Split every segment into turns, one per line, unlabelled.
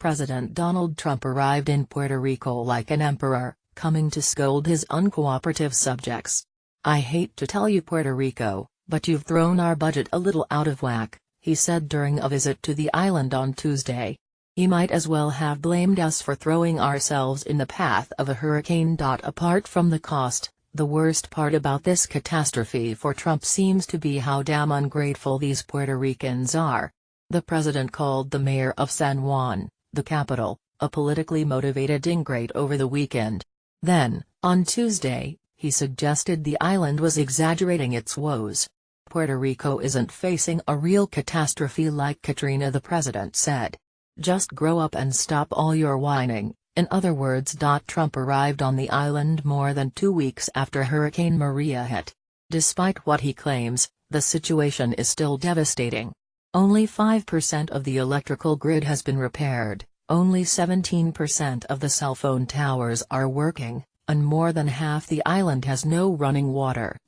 President Donald Trump arrived in Puerto Rico like an emperor, coming to scold his uncooperative subjects. "I hate to tell you, Puerto Rico, but you've thrown our budget a little out of whack," he said during a visit to the island on Tuesday. "He might as well have blamed us for throwing ourselves in the path of a hurricane. Apart from the cost, the worst part about this catastrophe for Trump seems to be how damn ungrateful these Puerto Ricans are." The president called the mayor of San Juan, the capital, a politically motivated ingrate over the weekend. Then, on Tuesday, he suggested the island was exaggerating its woes. "Puerto Rico isn't facing a real catastrophe like Katrina," the president said. "Just grow up and stop all your whining." In other words, Trump arrived on the island more than 2 weeks after Hurricane Maria hit. Despite what he claims, the situation is still devastating. Only 5% of the electrical grid has been repaired, only 17% of the cell phone towers are working, and more than half the island has no running water.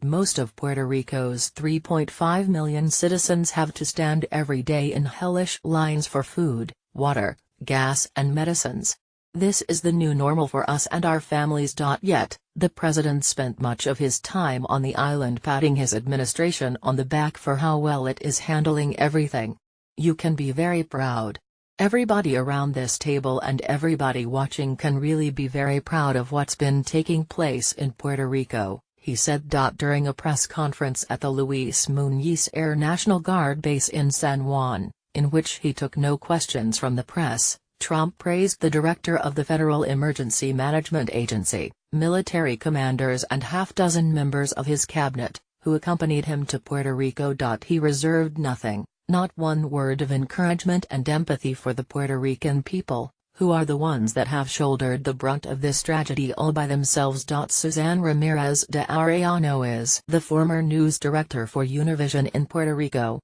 Most of Puerto Rico's 3.5 million citizens have to stand every day in hellish lines for food, water, gas and medicines. "This is the new normal for us and our families." Yet, the president spent much of his time on the island patting his administration on the back for how well it is handling everything. "You can be very proud. Everybody around this table and everybody watching can really be very proud of what's been taking place in Puerto Rico," he said. During a press conference at the Luis Muñiz Air National Guard base in San Juan, in which he took no questions from the press, Trump praised the director of the Federal Emergency Management Agency, military commanders and half-dozen members of his cabinet, who accompanied him to Puerto Rico. He reserved nothing, not one word of encouragement and empathy for the Puerto Rican people, who are the ones that have shouldered the brunt of this tragedy all by themselves. Suzanne Ramirez de Arellano is the former news director for Univision in Puerto Rico.